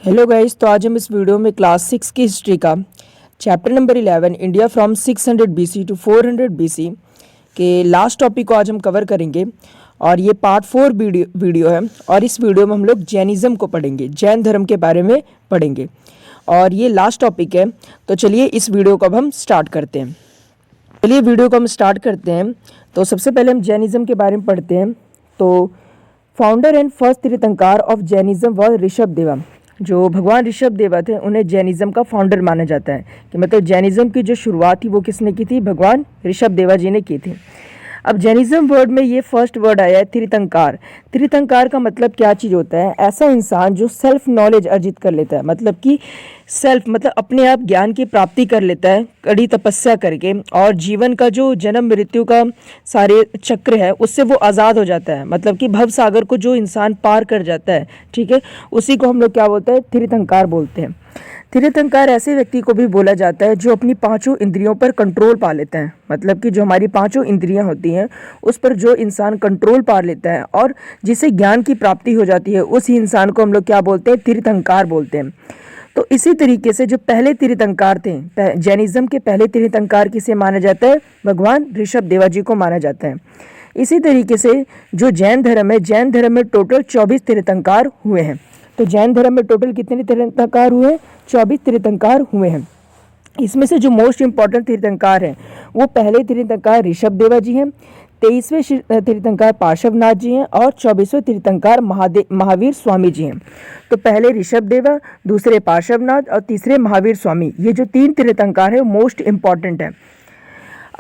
Hello guys, तो आज हम इस वीडियो में क्लास 6 की हिस्ट्री का chapter number 11 India from 600 BC to 400 BC के लास्ट टॉपिक को आज हम कवर करेंगे। और ये पार्ट 4 वीडियो है। और इस वीडियो में हम लोग जैनिज़्म को पढ़ेंगे, जैन धर्म के बारे में पढ़ेंगे। और ये लास्ट टॉपिक है। तो चलिए इस वीडियो को अब हम स्टार्ट करते हैं। तो सबसे पहले हम जैनिज़्म के बारे में पढ़ते हैं। तो फाउंडर एंड फर्स्ट तीर्थंकर ऑफ जैनिज़्म व ऋषभ देवा। जो भगवान ऋषभ देवा थे उन्हें जैनिज़्म का फाउंडर माना जाता है। कि मतलब जैनिज़्म की जो शुरुआत थी वो किसने की थी? भगवान ऋषभ देवा जी ने की थी। अब जैनिज़्म वर्ड में ये फर्स्ट वर्ड आया है तीर्थंकर। तीर्थंकर का मतलब क्या चीज़ होता है? ऐसा इंसान जो सेल्फ नॉलेज अर्जित कर लेता है, मतलब कि सेल्फ मतलब अपने आप ज्ञान की प्राप्ति कर लेता है कड़ी तपस्या करके, और जीवन का जो जन्म मृत्यु का सारे चक्र है उससे वो आज़ाद हो जाता है। मतलब कि भव सागर को जो इंसान पार कर जाता है, ठीक है, उसी को हम लोग क्या बोलते हैं? तीर्थंकर बोलते हैं। तीर्थंकर ऐसे व्यक्ति को भी बोला जाता है जो अपनी पांचों इंद्रियों पर कंट्रोल पा लेते हैं। मतलब कि जो हमारी पांचों इंद्रियां होती हैं उस पर जो इंसान कंट्रोल पा लेता है और जिसे ज्ञान की प्राप्ति हो जाती है, उसी इंसान को हम लोग क्या बोलते हैं? तीर्थंकर बोलते हैं। तो इसी तरीके से जो पहले तीर्थंकर थे, जैनिज़्म के पहले तीर्थंकर किसे माना जाता है? भगवान ऋषभ देवा जी को माना जाता है। इसी तरीके से जो जैन धर्म है, जैन धर्म में टोटल 24 तीर्थंकर हुए हैं। तो जैन धर्म में टोटल कितने तीर्थंकर हुए हैं? 24 तीर्थंकर हुए हैं। इसमें से जो मोस्ट इंपॉर्टेंट तीर्थंकर हैं वो पहले तीर्थंकर ऋषभ देवा जी हैं, 23वें तीर्थंकर पार्श्वनाथ जी हैं और 24वें तीर्थंकर महावीर स्वामी जी हैं। तो पहले ऋषभ देवा, दूसरे पार्श्वनाथ और तीसरे महावीर स्वामी, ये जो 3 तीर्थंकर हैं मोस्ट इंपॉर्टेंट हैं।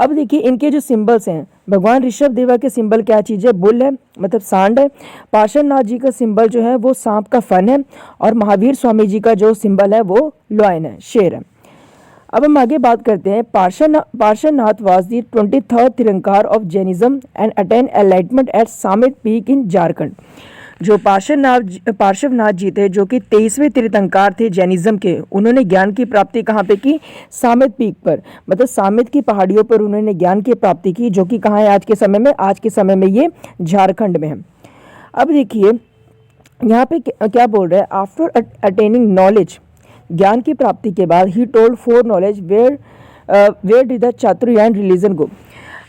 अब देखिए इनके जो सिंबल्स हैं, भगवान ऋषभ देवा के सिंबल क्या चीज़ है? बुल है, मतलब सांड है। पार्श्वनाथ जी का सिंबल जो है वो सांप का फन है, और महावीर स्वामी जी का जो सिंबल है वो लॉयन है, शेर है। अब हम आगे बात करते हैं। Parshvanath was the 23rd tirthankar of Jainism and attain enlightenment at Sammet peak in Jharkhand. जो पार्श्वनाथ जी थे जो कि 23वें तीर्थंकर थे जैनिज्म के, उन्होंने ज्ञान की प्राप्ति कहाँ पे की? सामित पीक पर, मतलब सामित की पहाड़ियों पर उन्होंने ज्ञान की प्राप्ति की, जो कि कहाँ है आज के समय में? आज के समय में ये झारखंड में है। अब देखिए यहाँ पे क्या बोल रहा है? आफ्टर अटेनिंग नॉलेज, ज्ञान की प्राप्ति के बाद ही told 4 knowledge where did the चातुर्यान रिलीजन गो।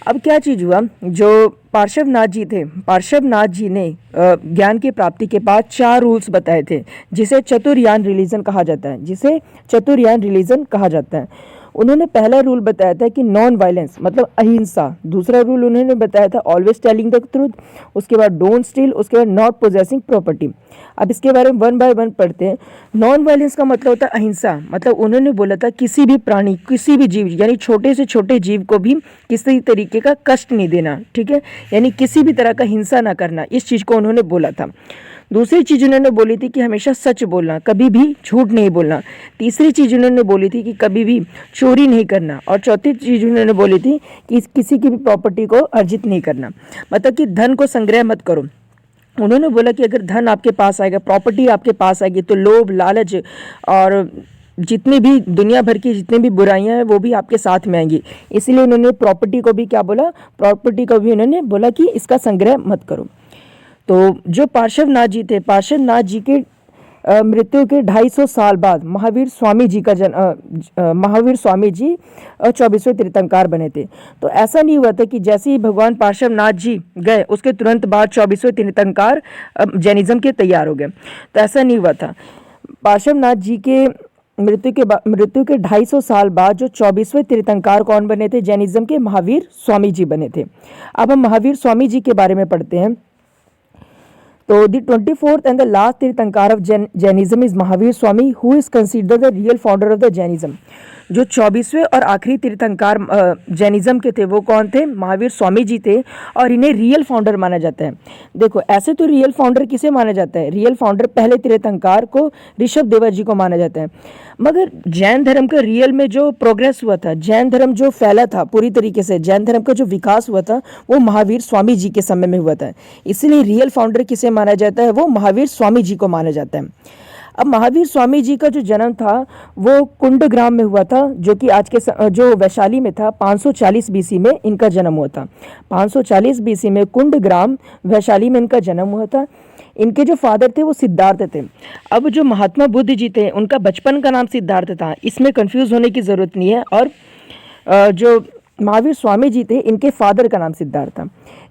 अब क्या चीज़ हुआ? जो पार्श्वनाथ जी थे, पार्श्वनाथ जी ने ज्ञान की प्राप्ति के बाद 4 रूल्स बताए थे जिसे चतुर्यान रिलीजन कहा जाता है, जिसे चतुर्यान रिलीजन कहा जाता है। उन्होंने पहला रूल बताया था कि नॉन वायलेंस मतलब अहिंसा। दूसरा रूल उन्होंने बताया था ऑलवेज टेलिंग द ट्रूथ। उसके बाद डोंट स्टील। उसके बाद नॉट पोजेसिंग प्रॉपर्टी। अब इसके बारे में 1 बाय 1 पढ़ते हैं। नॉन वायलेंस का मतलब होता है अहिंसा। मतलब उन्होंने बोला था किसी भी प्राणी, किसी भी जीव, यानी छोटे से छोटे जीव को भी किसी तरीके का कष्ट नहीं देना, ठीक है, यानी किसी भी तरह का हिंसा ना करना, इस चीज़ को उन्होंने बोला था। दूसरी चीज़ उन्होंने बोली थी कि हमेशा सच बोलना, कभी भी झूठ नहीं बोलना। तीसरी चीज़ उन्होंने बोली थी कि कभी भी चोरी नहीं करना। और चौथी चीज़ उन्होंने बोली थी कि किसी की भी प्रॉपर्टी को अर्जित नहीं करना, मतलब कि धन को संग्रह मत करो। उन्होंने बोला कि अगर धन आपके पास आएगा, प्रॉपर्टी आपके पास आएगी, तो लोभ, लालच और जितनी भी दुनिया भर की जितनी भी बुराइयां हैं वो भी आपके साथ में आएंगी। इसलिए उन्होंने प्रॉपर्टी को भी क्या बोला? प्रॉपर्टी को भी उन्होंने बोला कि इसका संग्रह मत करो। तो जो पार्श्वनाथ जी थे, पार्श्वनाथ जी के मृत्यु के 250 साल बाद महावीर स्वामी जी 24वें तीर्थंकर बने थे। तो ऐसा नहीं हुआ था कि जैसे ही भगवान पार्श्वनाथ जी गए उसके तुरंत बाद 24वें तीर्थंकर जैनिज्म के तैयार हो गए। तो ऐसा नहीं हुआ था। पार्श्वनाथ जी के मृत्यु के 250 साल बाद जो 24वें तीर्थंकर कौन बने थे जैनिज्म के? महावीर स्वामी जी बने थे। अब हम महावीर स्वामी जी के बारे में पढ़ते हैं। तो the 24th and the last tirthankara of Jainism is Mahavir Swami who is considered the real founder of the Jainism. जो 24वें और आखिरी तीर्थंकर जैनिज्म के थे वो कौन थे? महावीर स्वामी जी थे, और इन्हें रियल फाउंडर माना जाता है। देखो ऐसे तो रियल फाउंडर किसे माना जाता है? रियल फाउंडर पहले तीर्थंकर को ऋषभ देवा जी को माना जाता है। मगर जैन धर्म का रियल में जो प्रोग्रेस हुआ था, जैन धर्म जो फैला था पूरी तरीके से, जैन धर्म का जो विकास हुआ था वो महावीर स्वामी जी के समय में हुआ था। इसलिए रियल फाउंडर किसे माना जाता है? वो महावीर स्वामी जी को माना जाता है। अब महावीर स्वामी जी का जो जन्म था वो कुंडग्राम में हुआ था, जो कि आज के जो वैशाली में था। 540 बीसी में इनका जन्म हुआ था। 540 बीसी में कुंडग्राम वैशाली में इनका जन्म हुआ था। इनके जो फादर थे वो सिद्धार्थ थे। अब जो महात्मा बुद्ध जी थे उनका बचपन का नाम सिद्धार्थ था, इसमें कंफ्यूज होने की ज़रूरत नहीं है। और जो महावीर स्वामी जी थे इनके फादर का नाम सिद्धार्थ था,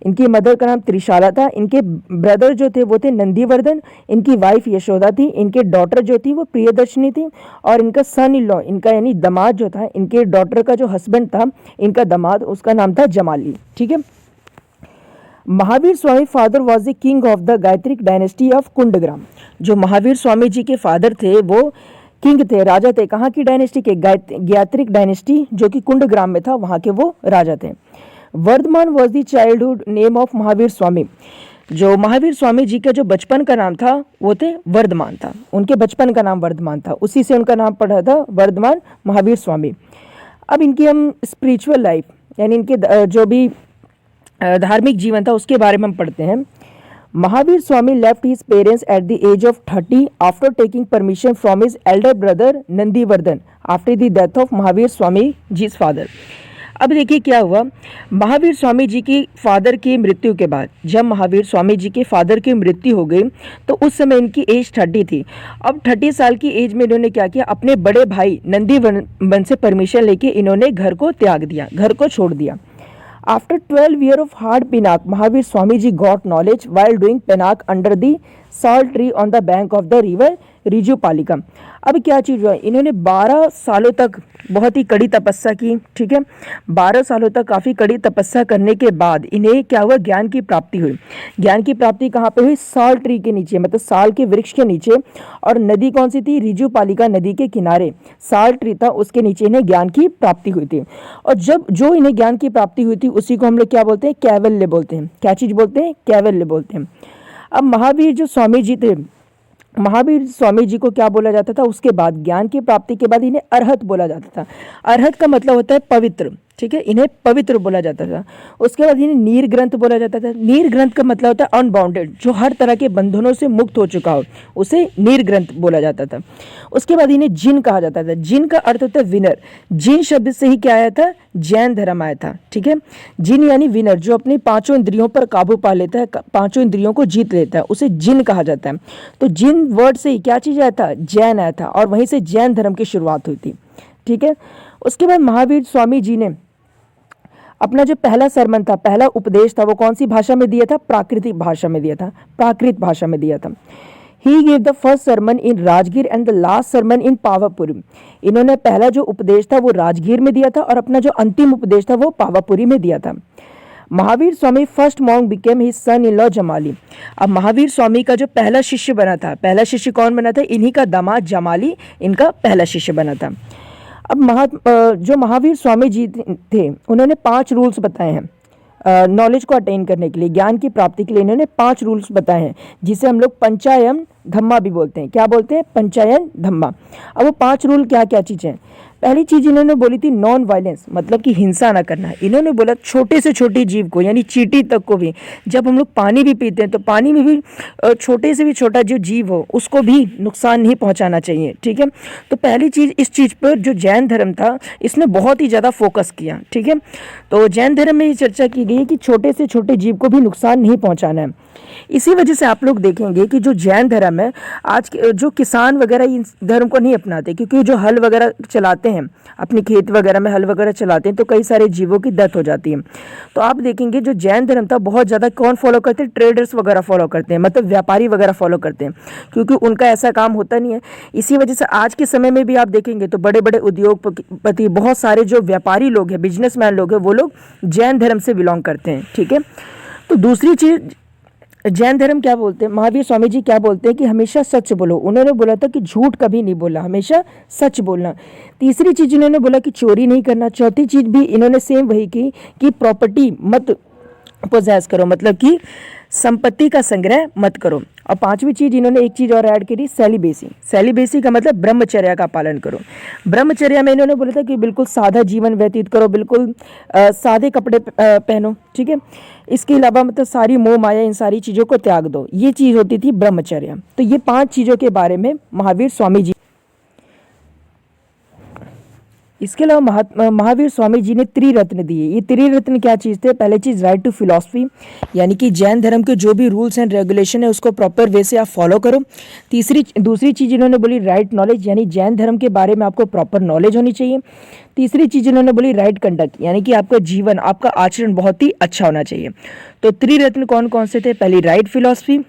इनकी मदर का नाम त्रिशाला था। इनके ब्रदर जो थे वो थे नंदीवर्धन, इनकी वाइफ यशोदा थी, इनके डॉटर जो थी वो प्रियदर्शनी थी, और इनका सन इन लॉ, इनका यानी दामाद जो था, इनके डॉटर का जो हस्बैंड था इनका दामाद, उसका नाम था जमाली। ठीक है। Mahavir Swami father was the king of the गायत्रिक डायनेस्टी ऑफ कुंडग्राम। जो महावीर स्वामी जी के फादर थे वो किंग थे, राजा थे। कहाँ की डायनेस्टी के? गायत्रिक डायनेस्टी, जो कि कुंडग्राम में था, वहाँ के वो राजा थे। Vardhaman was the childhood name of Mahavir Swami. जो महावीर स्वामी जी का जो बचपन का नाम था वो थे वर्धमान था, उनके बचपन का नाम वर्धमान था, उसी से उनका नाम पड़ा था वर्धमान महावीर स्वामी। अब इनकी हम स्पिरिचुअल लाइफ यानी इनके जो भी धार्मिक जीवन था उसके बारे में हम पढ़ते हैं। Mahavir Swami left his parents at the age of 30 after taking permission from his elder brother Nandivardhan after the death of Mahavir Swami जी's फादर। अब देखिए क्या हुआ, महावीर स्वामी जी की फादर की मृत्यु के बाद, जब महावीर स्वामी जी के फादर की मृत्यु हो गई तो उस समय इनकी एज 30 थी। अब 30 साल की एज में इन्होंने क्या किया, अपने बड़े भाई नंदीवर्धन से परमिशन लेके इन्होंने घर को त्याग दिया, घर को छोड़ दिया। After 12 years of hard Pinak, Mahavir Swamiji got knowledge while doing Pinak under the salt tree on the bank of the river रिजुपालिका। अब क्या चीज़ हुआ, इन्होंने 12 सालों तक बहुत ही कड़ी तपस्या की। ठीक है, 12 सालों तक काफ़ी कड़ी तपस्या करने के बाद इन्हें क्या हुआ, ज्ञान की प्राप्ति हुई। ज्ञान की प्राप्ति कहाँ पे हुई? साल ट्री के नीचे, मतलब साल के वृक्ष के नीचे। और नदी कौन सी थी? रिजुपालिका नदी के किनारे साल ट्री था, उसके नीचे इन्हें ज्ञान की प्राप्ति हुई थी। और जब जो इन्हें ज्ञान की प्राप्ति हुई थी उसी को हम लोग क्या बोलते हैं? कैवल्य बोलते हैं। क्या चीज़ बोलते हैं? कैवल्य बोलते हैं। अब महावीर जो स्वामी जी थे, महावीर स्वामी जी को क्या बोला जाता था? उसके बाद ज्ञान की प्राप्ति के बाद इन्हें अरहत बोला जाता था। अरहत का मतलब होता है पवित्र। ठीक है, इन्हें पवित्र बोला जाता था। उसके बाद इन्हें नीर ग्रंथ बोला जाता था। नीर ग्रंथ का मतलब होता है अनबाउंडेड, जो हर तरह के बंधनों से मुक्त हो चुका हो, उसे नीर ग्रंथ बोला जाता था। उसके बाद इन्हें जिन कहा जाता था। जिन का अर्थ होता है विनर। जिन शब्द से ही क्या आया था? जैन धर्म आया था। ठीक है, जिन यानी विनर, जो अपनी पांचों इंद्रियों पर काबू पा लेता है, पांचों इंद्रियों को जीत लेता है, उसे जिन कहा जाता है। तो जिन वर्ड से ही क्या चीज़ आया था? जैन आया था, और वहीं से जैन धर्म की शुरुआत हुई थी। ठीक है, उसके बाद महावीर स्वामी जी ने अपना जो पहला सरमन था, पहला उपदेश था, वो कौन सी भाषा में दिया था? प्राकृतिक भाषा में दिया था, प्राकृत भाषा में दिया था। He gave the first sermon in Rajgir and the last sermon in Pawapuri. इन्होंने पहला जो उपदेश था वो राजगीर में दिया था, और अपना जो अंतिम उपदेश था वो पावापुरी में दिया था। Mahavir Swami first monk became his son in law Jamali. अब महावीर स्वामी का जो पहला शिष्य बना था, पहला शिष्य कौन बना था? इन्हीं का दामाद जमाली इनका पहला शिष्य बना था। अब जो महावीर स्वामी जी थे उन्होंने 5 रूल्स बताए हैं नॉलेज को अटेन करने के लिए, ज्ञान की प्राप्ति के लिए। इन्होंने 5 रूल्स बताए हैं, जिसे हम लोग पंचायन धम्मा भी बोलते हैं। क्या बोलते हैं? पंचायन धम्मा। अब वो 5 रूल क्या क्या चीज़ें हैं? पहली चीज़ इन्होंने बोली थी नॉन वायलेंस, मतलब कि हिंसा ना करना। इन्होंने बोला छोटे से छोटे जीव को, यानी चींटी तक को भी, जब हम लोग पानी भी पीते हैं तो पानी में भी छोटे से भी छोटा जो जीव हो उसको भी नुकसान नहीं पहुंचाना चाहिए। ठीक है, तो पहली चीज़ इस चीज़ पर जो जैन धर्म था इसने बहुत ही ज़्यादा फोकस किया। ठीक है, तो जैन धर्म में ये चर्चा की गई है कि छोटे से छोटे जीव को भी नुकसान नहीं पहुँचाना है। इसी वजह से आप लोग देखेंगे कि जो जैन धर्म है, आज जो किसान वगैरह इस धर्म को नहीं अपनाते, क्योंकि जो हल वगैरह चलाते हैं, अपने खेत वगैरह में हल वगैरह चलाते हैं, तो कई सारे जीवों की डेथ हो जाती है। तो आप देखेंगे जो जैन धर्म था बहुत ज़्यादा कौन फॉलो करते हैं? ट्रेडर्स वगैरह फॉलो करते हैं, मतलब व्यापारी वगैरह फॉलो करते हैं, क्योंकि उनका ऐसा काम होता नहीं है। इसी वजह से आज के समय में भी आप देखेंगे तो बड़े बड़े उद्योगपति, बहुत सारे जो व्यापारी लोग हैं, बिजनेसमैन लोग हैं, वो लोग जैन धर्म से बिलोंग करते हैं। ठीक है, तो दूसरी चीज़ जैन धर्म क्या बोलते हैं, महावीर स्वामी जी क्या बोलते हैं कि हमेशा सच बोलो। उन्होंने बोला था कि झूठ कभी नहीं बोलना, हमेशा सच बोलना। तीसरी चीज़ इन्होंने बोला कि चोरी नहीं करना। चौथी चीज़ भी इन्होंने सेम वही की कि प्रॉपर्टी मत पोजेस करो, मतलब कि संपत्ति का संग्रह मत करो। और पांचवी चीज इन्होंने एक चीज और ऐड करी, सेलिबेसी। सेलिबेसी का मतलब ब्रह्मचर्या का पालन करो। ब्रह्मचर्या में इन्होंने बोला था कि बिल्कुल सादा जीवन व्यतीत करो, बिल्कुल सादे कपड़े पहनो, ठीक है। इसके अलावा मतलब सारी मोह माया इन सारी चीज़ों को त्याग दो, ये चीज़ होती थी ब्रह्मचर्या। तो ये 5 चीज़ों के बारे में महावीर स्वामी जी, इसके अलावा महावीर स्वामी जी ने त्रिरत्न दिए। ये त्रिरत्न क्या चीज़ थे? पहले चीज़ राइट टू फिलॉसफी, यानी कि जैन धर्म के जो भी रूल्स एंड रेगुलेशन है उसको प्रॉपर वे से आप फॉलो करो। दूसरी चीज़ इन्होंने बोली राइट नॉलेज, यानी जैन धर्म के बारे में आपको प्रॉपर नॉलेज होनी चाहिए। तीसरी चीज़ इन्होंने बोली राइट कंडक्ट, यानी कि आपका जीवन, आपका आचरण बहुत ही अच्छा होना चाहिए। तो त्रिरत्न कौन कौन से थे? पहली राइट फिलॉसफी,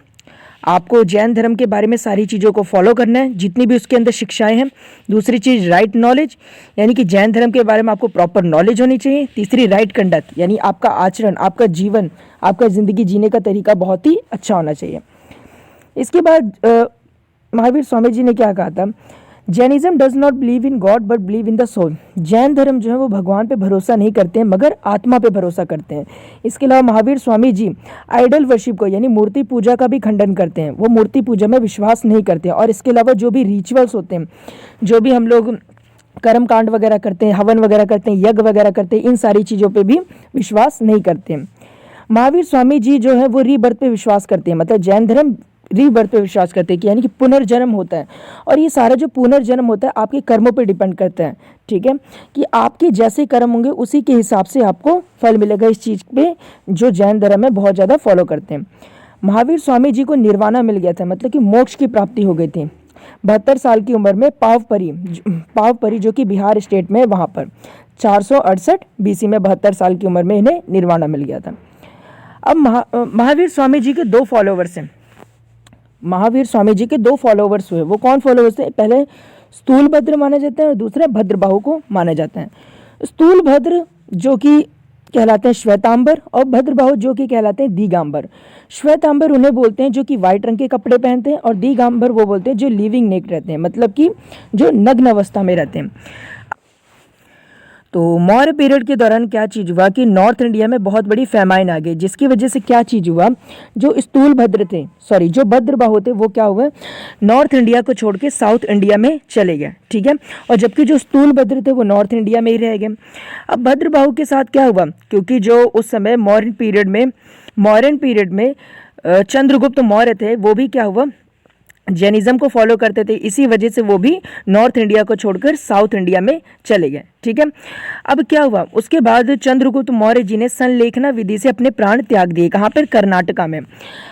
आपको जैन धर्म के बारे में सारी चीज़ों को फॉलो करना है जितनी भी उसके अंदर शिक्षाएं हैं। दूसरी चीज़ राइट नॉलेज, यानी कि जैन धर्म के बारे में आपको प्रॉपर नॉलेज होनी चाहिए। तीसरी राइट कंडक्ट, यानी आपका आचरण, आपका जीवन, आपका ज़िंदगी जीने का तरीका बहुत ही अच्छा होना चाहिए। इसके बाद महावीर स्वामी जी ने क्या कहा था? Jainism does not believe in God but believe in the soul. Jain धर्म जो है वो भगवान पे भरोसा नहीं करते हैं मगर आत्मा पे भरोसा करते हैं। इसके अलावा महावीर स्वामी जी आइडल वर्शिप को, यानी मूर्ति पूजा का भी खंडन करते हैं। वो मूर्ति पूजा में विश्वास नहीं करते हैं। और इसके अलावा जो भी रिचुअल्स होते हैं, जो भी हम लोग कर्म कांड वगैरह करते हैं, हवन वगैरह करते हैं, यज्ञ वगैरह करते हैं, इन सारी चीज़ों पर भी विश्वास नहीं करते हैं। महावीर स्वामी जी जो है वो रीबर्थ पे विश्वास करते हैं, मतलब जैन धर्म रीबर्थ पे विश्वास करते हैं कि यानी कि पुनर्जन्म होता है। और ये सारा जो पुनर्जन्म होता है आपके कर्मों पे डिपेंड करता है, ठीक है, कि आपके जैसे कर्म होंगे उसी के हिसाब से आपको फल मिलेगा। इस चीज़ पे जो जैन धर्म है बहुत ज़्यादा फॉलो करते हैं। महावीर स्वामी जी को निर्वाणा मिल गया था, मतलब कि मोक्ष की प्राप्ति हो गई थी 72 साल की उम्र में। पावपरी जो कि बिहार स्टेट में, वहाँ पर 468 BC में 72 साल की उम्र में इन्हें निर्वाणा मिल गया था। अब महावीर स्वामी जी के 2 फॉलोवर्स हैं। महावीर स्वामी जी के 2 फॉलोवर्स हुए। वो कौन फॉलोवर्स थे? पहले स्थूल भद्र माने जाते हैं और दूसरे भद्रबाहु को माने जाते हैं। स्थूल भद्र जो कि कहलाते हैं श्वेतांबर और भद्रबाहु जो कि कहलाते हैं दिगंबर। श्वेतांबर उन्हें बोलते हैं जो कि वाइट रंग के कपड़े पहनते हैं, और दिगंबर वो बोलते हैं जो लिविंग नेक्ड रहते हैं, मतलब कि जो नग्न अवस्था में रहते हैं। तो मौर्य पीरियड के दौरान क्या चीज़ हुआ कि नॉर्थ इंडिया में बहुत बड़ी फैमाइन आ गई, जिसकी वजह से क्या चीज़ हुआ, जो स्थूल भद्र थे, जो भद्रबाहु थे, वो क्या हुआ, नॉर्थ इंडिया को छोड़ के साउथ इंडिया में चले गए, ठीक है। और जबकि जो स्थूल भद्र थे वो नॉर्थ इंडिया में ही रह गए। अब भद्रबाहु के साथ क्या हुआ, क्योंकि जो उस समय मौर्यन पीरियड में चंद्रगुप्त मौर्य थे, वो भी क्या हुआ, जैनिज्म को फॉलो करते थे। इसी वजह से वो भी नॉर्थ इंडिया को छोड़कर साउथ इंडिया में चले गए, ठीक है। अब क्या हुआ, उसके बाद चंद्रगुप्त मौर्य जी ने संलेखना विधि से अपने प्राण त्याग दिए। कहाँ पर? कर्नाटका में।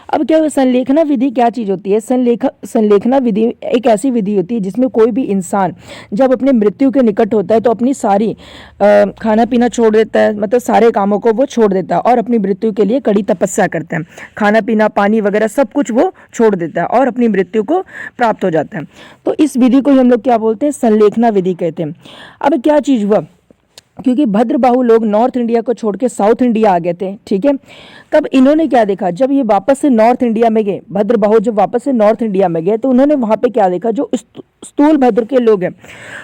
अब क्या हुआ, संलेखना विधि क्या चीज़ होती है? संलेखना विधि एक ऐसी विधि होती है जिसमें कोई भी इंसान जब अपने मृत्यु के निकट होता है तो अपनी सारी खाना पीना छोड़ देता है, मतलब सारे कामों को वो छोड़ देता है और अपनी मृत्यु के लिए कड़ी तपस्या करता है। खाना पीना, पानी वगैरह सब कुछ वो छोड़ देता है और अपनी मृत्यु को प्राप्त हो जाता है। तो इस विधि को हम लोग क्या बोलते हैं? संलेखना विधि कहते हैं। अब क्या चीज़ हुआ, क्योंकि भद्रबाहु लोग नॉर्थ इंडिया को छोड़ के साउथ इंडिया आ गए थे, ठीक है। तब इन्होंने क्या देखा, जब ये वापस से नॉर्थ इंडिया में गए, भद्रबाहु जब वापस से नॉर्थ इंडिया में गए तो उन्होंने वहाँ पे क्या देखा, जो स्थूल भद्र के लोग हैं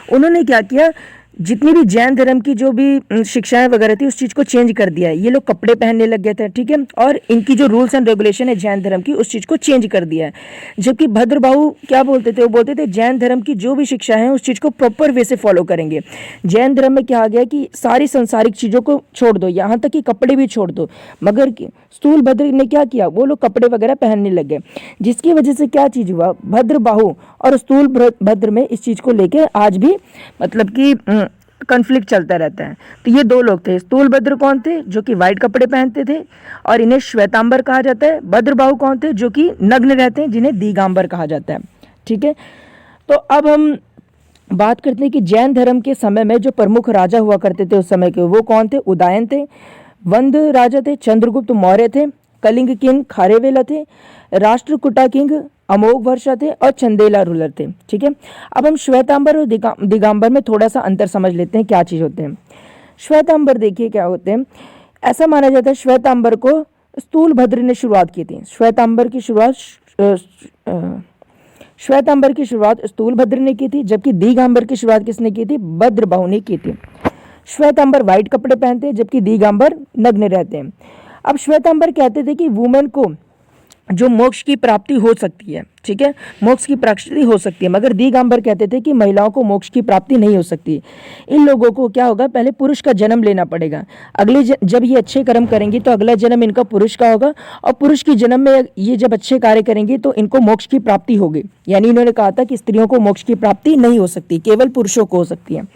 उन्होंने क्या किया, जितनी भी जैन धर्म की जो भी शिक्षाएं वगैरह थी उस चीज़ को चेंज कर दिया है। ये लोग कपड़े पहनने लग गए थे, ठीक है, और इनकी जो रूल्स एंड रेगुलेशन है जैन धर्म की उस चीज़ को चेंज कर दिया है। जबकि भद्रबाहु क्या बोलते थे, वो बोलते थे जैन धर्म की जो भी शिक्षा है उस चीज़ को प्रॉपर वे से फॉलो करेंगे। जैन धर्म में क्या आ गया कि सारी संसारिक चीज़ों को छोड़ दो, यहाँ तक कि कपड़े भी छोड़ दो। मगर स्थूल भद्र ने क्या किया, वो लोग कपड़े वगैरह पहनने लग गए, जिसकी वजह से क्या चीज़ हुआ, भद्रबाहु और स्थूल भद्र में इस चीज़ को लेकर आज भी मतलब कि कॉन्फ्लिक्ट चलता रहता है। तो ये 2 लोग थे। स्थूल भद्र कौन थे, जो कि वाइट कपड़े पहनते थे और इन्हें श्वेतांबर कहा जाता है। भद्रबाहु कौन थे, जो कि नग्न रहते हैं, जिन्हें दिगंबर कहा जाता है, ठीक है। तो अब हम बात करते हैं कि जैन धर्म के समय में जो प्रमुख राजा हुआ करते थे उस समय के, वो कौन थे? उदयन थे, वंद राजा थे, चंद्रगुप्त मौर्य थे, कलिंग किंग खारेवेला थे, राष्ट्रकूटा किंग अमोघ वर्षा थे और चंदेला रूलर थे, ठीक है। अब हम श्वेतांबर और दिगंबर में थोड़ा सा अंतर समझ लेते हैं, क्या चीज़ होते हैं। श्वेतांबर देखिए क्या होते हैं, ऐसा माना जाता है श्वेतांबर को स्थूल भद्र ने शुरुआत की थी। श्वेतांबर की शुरुआत स्थूल भद्र ने की थी, जबकि दिगंबर की शुरुआत किसने की थी? भद्रबाहु ने की थी। श्वेतांबर वाइट कपड़े पहनते हैं जबकि दिगंबर नग्न रहते हैं। अब श्वेतांबर कहते थे कि वुमेन को जो मोक्ष की प्राप्ति हो सकती है, ठीक है, मोक्ष की प्राप्ति हो सकती है, मगर दिगंबर कहते थे कि महिलाओं को मोक्ष की प्राप्ति नहीं हो सकती। इन लोगों को क्या होगा, पहले पुरुष का जन्म लेना पड़ेगा, जब ये अच्छे कर्म करेंगी तो अगला जन्म इनका पुरुष का होगा, और पुरुष की जन्म में ये जब अच्छे कार्य करेंगी तो इनको मोक्ष की प्राप्ति होगी। यानी इन्होंने कहा था कि स्त्रियों को मोक्ष की प्राप्ति नहीं हो सकती, केवल पुरुषों को हो सकती है।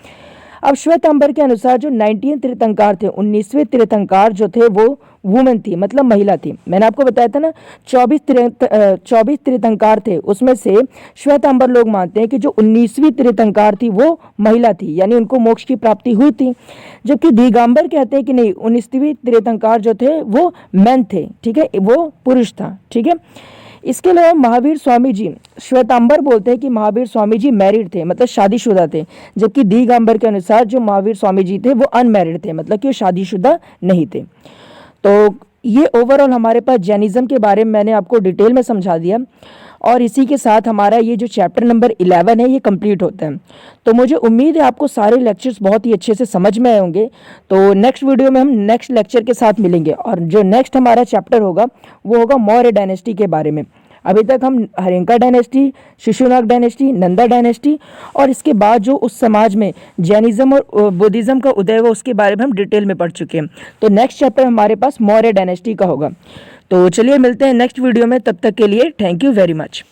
अब श्वेतांबर के अनुसार जो 19 तीर्थंकार थे, 19वें तीर्थंकार जो थे वो वुमेन थी, मतलब महिला थी। मैंने आपको बताया था ना 24 तीर्थंकार थे, उसमें से श्वेतांबर लोग मानते हैं कि जो 19वीं तीर्थंकार थी वो महिला थी, यानी उनको मोक्ष की प्राप्ति हुई थी। जबकि दिगंबर कहते हैं कि नहीं, 19वीं तीर्थंकार जो थे वो मैन थे, ठीक है, वो पुरुष था, ठीक है। इसके अलावा महावीर स्वामी जी, श्वेतांबर बोलते हैं कि महावीर स्वामी जी मैरिड थे, मतलब शादीशुदा थे, जबकि दिगंबर के अनुसार जो महावीर स्वामी जी थे वो अनमैरिड थे, मतलब कि वो शादीशुदा नहीं थे। तो ये ओवरऑल हमारे पास जैनिज्म के बारे में मैंने आपको डिटेल में समझा दिया, और इसी के साथ हमारा ये जो चैप्टर नंबर 11 है ये कंप्लीट होता है। तो मुझे उम्मीद है आपको सारे लेक्चर्स बहुत ही अच्छे से समझ में आए होंगे। तो नेक्स्ट वीडियो में हम नेक्स्ट लेक्चर के साथ मिलेंगे, और जो नेक्स्ट हमारा चैप्टर होगा वो होगा मौर्य डायनेस्टी के बारे में। अभी तक हम Haryanka dynasty, Shishunaga dynasty, Nanda dynasty, और इसके बाद जो उस समाज में जैनिज्म और बुद्धिज्म का उदय हुआ उसके बारे में हम डिटेल में पढ़ चुके हैं। तो नेक्स्ट चैप्टर हमारे पास मौर्य डायनेस्टी का होगा। तो चलिए मिलते हैं नेक्स्ट वीडियो में, तब तक के लिए थैंक यू वेरी मच।